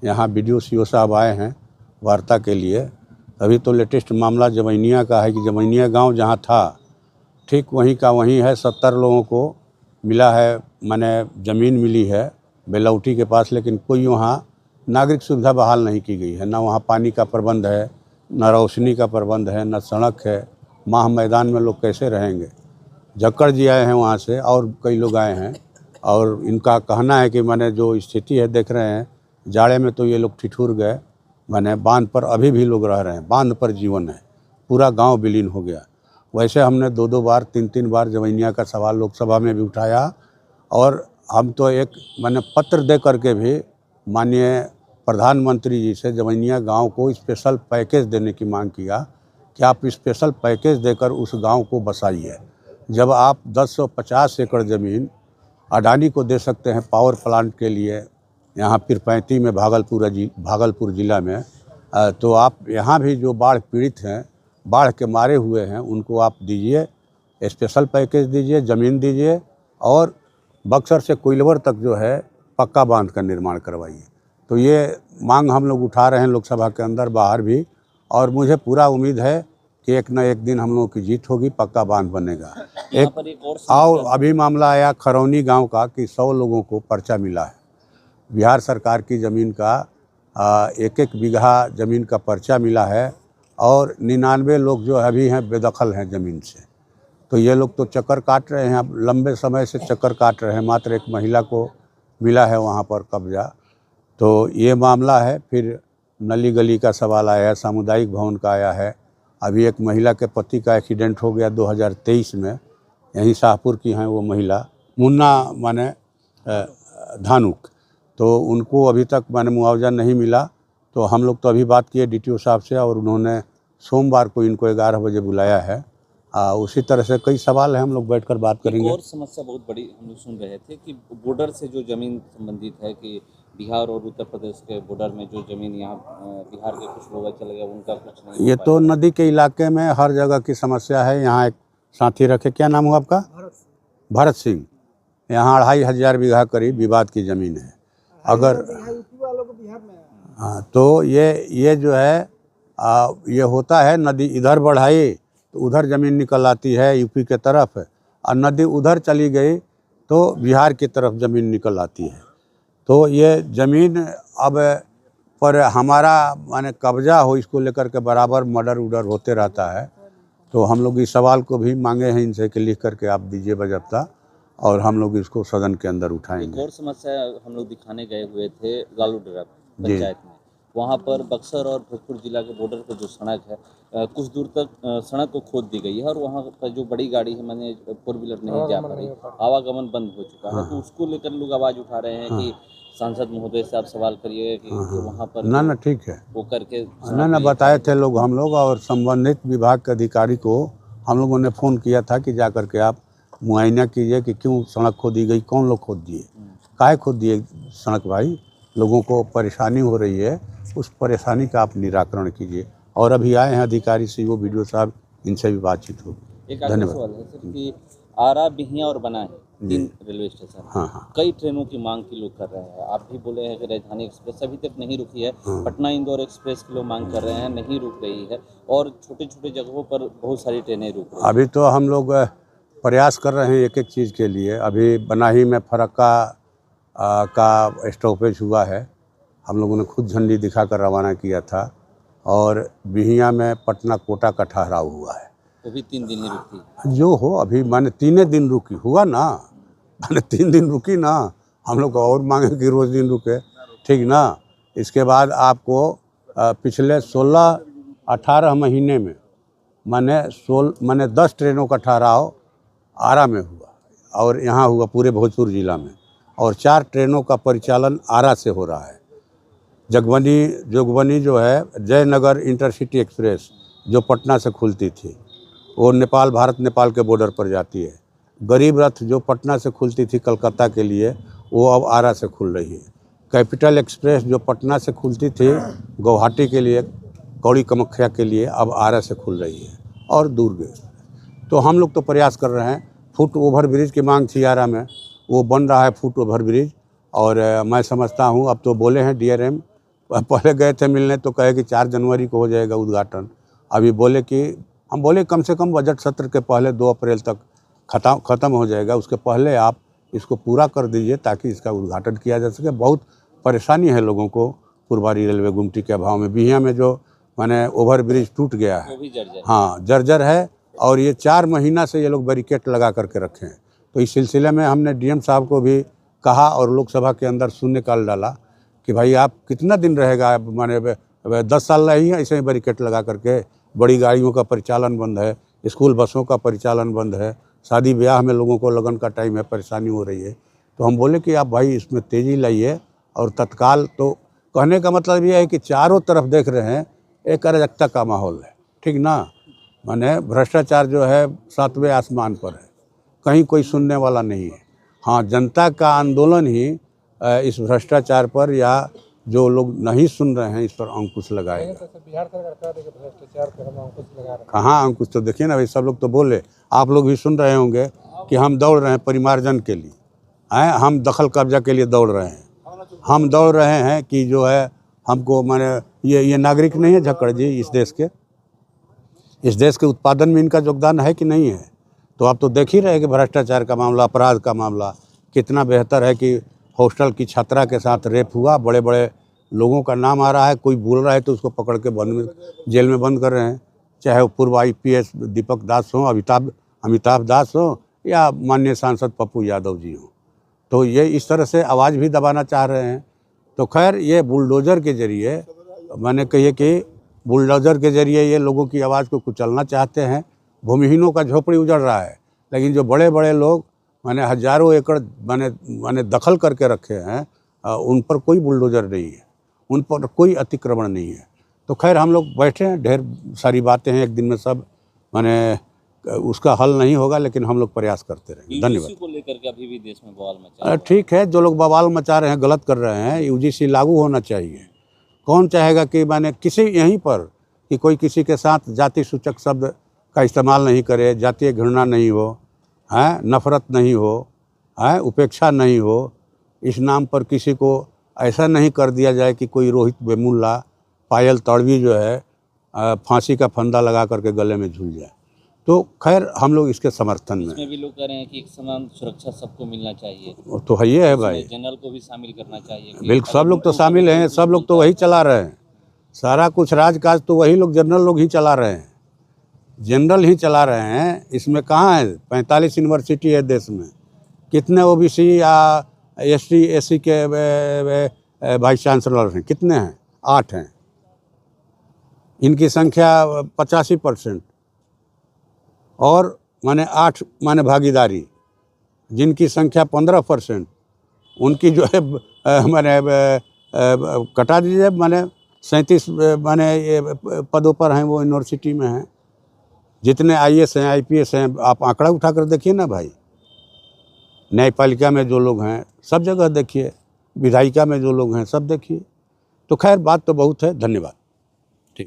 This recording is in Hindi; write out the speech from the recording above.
यहाँ BDO CO साहब आए हैं वार्ता के लिए। अभी तो लेटेस्ट मामला जमैनिया का है कि जमैनिया गांव जहां था ठीक वहीं का वहीं है। 70 लोगों को मिला है, माने ज़मीन मिली है बेलौटी के पास, लेकिन कोई वहाँ नागरिक सुविधा बहाल नहीं की गई है। ना वहाँ पानी का प्रबंध है, न रोशनी का प्रबंध है, न सड़क है। माह मैदान में लोग कैसे रहेंगे। जक्कड़ जी आए हैं वहाँ से और कई लोग आए हैं, और इनका कहना है कि माने जो स्थिति है देख रहे हैं, जाड़े में तो ये लोग ठिठुर गए। माने बांध पर अभी भी लोग रह रहे हैं, बांध पर जीवन है, पूरा गांव विलीन हो गया। वैसे हमने 2-2 बार 3-3 बार जमैनिया का सवाल लोकसभा में भी उठाया, और हम तो एक माने पत्र दे करके भी माननीय प्रधानमंत्री जी से जमैनिया गांव को स्पेशल पैकेज देने की मांग किया कि आप स्पेशल पैकेज देकर उस गांव को बसाइए। जब आप 10-50 एकड़ ज़मीन अडानी को दे सकते हैं पावर प्लांट के लिए, यहाँ पीरपैंती में भागलपुर ज़िला में, तो आप यहाँ भी जो बाढ़ पीड़ित हैं, बाढ़ के मारे हुए हैं, उनको आप दीजिए, स्पेशल पैकेज दीजिए, ज़मीन दीजिए, और बक्सर से कोइलवर तक जो है पक्का बांध का निर्माण करवाइए। तो ये मांग हम लोग उठा रहे हैं लोकसभा के अंदर बाहर भी, और मुझे पूरा उम्मीद है कि एक न एक दिन हम लोगों की जीत होगी, पक्का बांध बनेगा। और अभी मामला आया खरौनी गांव का कि 100 लोगों को पर्चा मिला है। बिहार सरकार की ज़मीन का 1-1 बीघा ज़मीन का पर्चा मिला है, और 99 लोग जो अभी हैं बेदखल हैं ज़मीन से। तो ये लोग तो चक्कर काट रहे हैं, अब लंबे समय से चक्कर काट रहे हैं। मात्र एक महिला को मिला है वहाँ पर कब्जा। तो ये मामला है। फिर नली गली का सवाल आया है, सामुदायिक भवन का आया है। अभी एक महिला के पति का एक्सीडेंट हो गया 2023 में, यहीं शाहपुर की हैं वो महिला, मुन्ना माने धानुक। तो उनको अभी तक माने मुआवजा नहीं मिला। तो हम लोग तो अभी बात किए DTO साहब से, और उन्होंने सोमवार को इनको 11 बजे बुलाया है। उसी तरह से कई सवाल हैं, हम लोग बैठकर बात करेंगे। और समस्या बहुत बड़ी हम लोग सुन रहे थे कि बॉर्डर से जो ज़मीन संबंधित है, कि बिहार और उत्तर प्रदेश के बॉर्डर में जो ज़मीन यहाँ बिहार के कुछ लोग चले गए, उनका कुछ नहीं। ये तो नदी के इलाके में हर जगह की समस्या है। यहाँ एक साथी रखे, क्या नाम हुआ आपका? भरत सिंह। यहाँ 2500 बीघा करीब विवाद की ज़मीन है। अगर हाँ, तो ये जो है ये होता है, नदी इधर बढ़ाई तो उधर ज़मीन निकल आती है यूपी के तरफ, और नदी उधर चली गई तो बिहार की तरफ ज़मीन निकल आती है। तो ये ज़मीन अब पर हमारा माने कब्जा हो, इसको लेकर के बराबर मर्डर उडर होते रहता है। तो हम लोग इस सवाल को भी मांगे हैं इनसे कि लिख करके आप दीजिए बजप्ता, और हम लोग इसको सदन के अंदर उठाएंगे। एक और समस्या हम लोग दिखाने गए हुए थे लालूडरा पंचायत में, वहाँ पर बक्सर और भोजपुर जिला के बॉर्डर पर जो सड़क है, कुछ दूर तक सड़क को खोद दी गई है, और वहाँ पर जो बड़ी गाड़ी है, माने 4 व्हीलर नहीं जा पा रही, आवागमन बंद हो चुका है। तो उसको लेकर लोग आवाज़ उठा रहे हैं कि सांसद महोदय से आप सवाल करिए कि वहाँ पर ना ठीक है वो करके ना बताए थे लोग, हम लोग और संबंधित विभाग के अधिकारी को हम लोगों ने फ़ोन किया था कि जा करके आप मुआयना कीजिए कि क्यों सड़क खोदी गई, कौन लोग खोद दिए, काहे खोद दिए सड़क भाई, लोगों को परेशानी हो रही है, उस परेशानी का आप निराकरण कीजिए। और अभी आए हैं अधिकारी CO BDO साहब, इनसे भी बातचीत होगी। धन्यवाद। सवाल है सर कि आरा, बिहिया और बनाए 3 रेलवे स्टेशन, हाँ, कई ट्रेनों की मांग की लोग कर रहे हैं। आप भी बोले हैं कि राजधानी एक्सप्रेस अभी तक नहीं रुकी है, पटना इंदौर एक्सप्रेस की लोग मांग कर रहे हैं, नहीं रुक रही है, और छोटे छोटे जगहों पर बहुत सारी ट्रेनें रुक रही हैं। अभी तो हम लोग प्रयास कर रहे हैं एक चीज़ के लिए। अभी बनाही में फरक्का का स्टॉपेज हुआ है, हम लोगों ने खुद झंडी दिखाकर रवाना किया था, और बिहिया में पटना कोटा का ठहराव हुआ है, वो भी 3 दिन ही रुकी। जो हो अभी माने 3 दिन रुकी हुआ ना, माने 3 दिन रुकी ना, हम लोग और मांगे कि रोज़ दिन रुके, ठीक ना। इसके बाद आपको पिछले 16-18 महीने में माने 10 ट्रेनों का ठहराव आरा में हुआ, और यहाँ हुआ पूरे भोजपुर ज़िला में, और 4 ट्रेनों का परिचालन आरा से हो रहा है। जोगबनी जो है जयनगर इंटरसिटी एक्सप्रेस जो पटना से खुलती थी, वो भारत नेपाल के बॉर्डर पर जाती है। गरीब रथ जो पटना से खुलती थी कलकत्ता के लिए, वो अब आरा से खुल रही है। कैपिटल एक्सप्रेस जो पटना से खुलती थी गुवाहाटी के लिए, कौड़ी कामाख्या के लिए, अब आरा से खुल रही है, और दुर्ग। तो हम लोग तो प्रयास कर रहे हैं। फुट ओवर ब्रिज की मांग थी आरा में, वो बन रहा है फुट ओवर ब्रिज, और मैं समझता हूँ अब तो बोले हैं DRM पहले गए थे मिलने तो कहे कि 4 जनवरी को हो जाएगा उद्घाटन। अभी बोले कि हम बोले कम से कम बजट सत्र के पहले 2 अप्रैल तक ख़त्म हो जाएगा, उसके पहले आप इसको पूरा कर दीजिए ताकि इसका उद्घाटन किया जा सके। बहुत परेशानी है लोगों को पुरवारी रेलवे गुमटी के अभाव में। बिहिया में जो माने ओवर ब्रिज टूट गया है, वो भी जर्जर। हाँ जर्जर है, और ये 4 महीना से ये लोग बैरिकेड लगा करके रखे हैं। तो इस सिलसिले में हमने डीएम साहब को भी कहा और लोकसभा के अंदर शून्यकाल डाला कि भाई आप कितना दिन रहेगा, माने 10 साल रही है ऐसे ही बैरिकेड लगा करके। बड़ी गाड़ियों का परिचालन बंद है, स्कूल बसों का परिचालन बंद है, शादी ब्याह में लोगों को लगन का टाइम है, परेशानी हो रही है। तो हम बोले कि आप भाई इसमें तेज़ी लाइए और तत्काल। तो कहने का मतलब ये है कि चारों तरफ देख रहे हैं एक अराजकता का माहौल है, ठीक ना। माने भ्रष्टाचार जो है 7वें आसमान पर है, कहीं कोई सुनने वाला नहीं है। हाँ, जनता का आंदोलन ही इस भ्रष्टाचार पर या जो लोग नहीं सुन रहे हैं इस पर अंकुश लगाएगा। बिहार सरकार भ्रष्टाचार पर हम अंकुश लगा रहे हैं। कहाँ अंकुश, तो देखिए ना भाई, सब लोग तो बोले, आप लोग भी सुन रहे होंगे कि हम दौड़ रहे हैं परिमार्जन के लिए, हैं हम दखल कब्जा के लिए दौड़ रहे हैं, हम दौड़ रहे हैं कि जो है हमको माने ये नागरिक नहीं है झक्कड़ जी इस देश के उत्पादन में इनका योगदान है कि नहीं है। तो आप तो देख ही रहे कि भ्रष्टाचार का मामला, अपराध का मामला कितना बेहतर है कि हॉस्टल की छात्रा के साथ रेप हुआ, बड़े बड़े लोगों का नाम आ रहा है, कोई बोल रहा है तो उसको पकड़ के जेल में बंद कर रहे हैं, चाहे वो पूर्व IPS दीपक दास हो, अमिताभ दास हो, या माननीय सांसद पप्पू यादव जी हो। तो ये इस तरह से आवाज़ भी दबाना चाह रहे हैं। तो खैर ये बुलडोज़र के ज़रिए, मैंने कहिए कि बुलडोज़र के ज़रिए ये लोगों की आवाज़ को कुचलना चाहते हैं। भूमिहीनों का झोपड़ी उजड़ रहा है, लेकिन जो बड़े बड़े लोग माने हज़ारों एकड़ माने दखल करके रखे हैं, उन पर कोई बुलडोज़र नहीं है, उन पर कोई अतिक्रमण नहीं है। तो खैर हम लोग बैठे हैं, ढेर सारी बातें हैं, एक दिन में सब माने उसका हल नहीं होगा, लेकिन हम लोग प्रयास करते रहेंगे। धन्यवाद। को लेकर के अभी भी देश में बवाल मचा रहा है। ठीक है, जो लोग बवाल मचा रहे हैं, गलत कर रहे हैं, UGC लागू होना चाहिए। कौन चाहेगा कि माने किसी यहीं पर कि कोई किसी के साथ जाति सूचक शब्द का इस्तेमाल नहीं करे, जातीय घृणा नहीं हो, हैं नफ़रत नहीं हो, हैं उपेक्षा नहीं हो, इस नाम पर किसी को ऐसा नहीं कर दिया जाए कि कोई रोहित वेमुल्ला, पायल तड़वी जो है फांसी का फंदा लगा करके गले में झूल जाए। तो खैर हम लोग इसके समर्थन में। इसमें भी लोग कह रहे हैं कि एक समान सुरक्षा सबको मिलना चाहिए, तो है ये है भाई, जनरल को भी शामिल करना चाहिए। बिल्कुल, सब लोग तो शामिल हैं, सब लोग तो वही चला रहे हैं, सारा कुछ राजकाज तो वही लोग जनरल लोग ही चला रहे हैं, जनरल ही चला रहे हैं। इसमें कहाँ है, 45 यूनिवर्सिटी है देश में, कितने OBC या ST SC के वाइस चांसलर हैं, कितने हैं, 8 हैं, इनकी संख्या 85%, और माने 8 माने भागीदारी, जिनकी संख्या 15%, उनकी जो है माने कटा दीजिए, माने 37 माने ये पदों पर हैं वो यूनिवर्सिटी में हैं। जितने IAS हैं, IPS हैं, आप आंकड़ा उठा कर देखिए ना भाई, न्यायपालिका में जो लोग हैं सब जगह देखिए, विधायिका में जो लोग हैं सब देखिए। तो खैर बात तो बहुत है। धन्यवाद।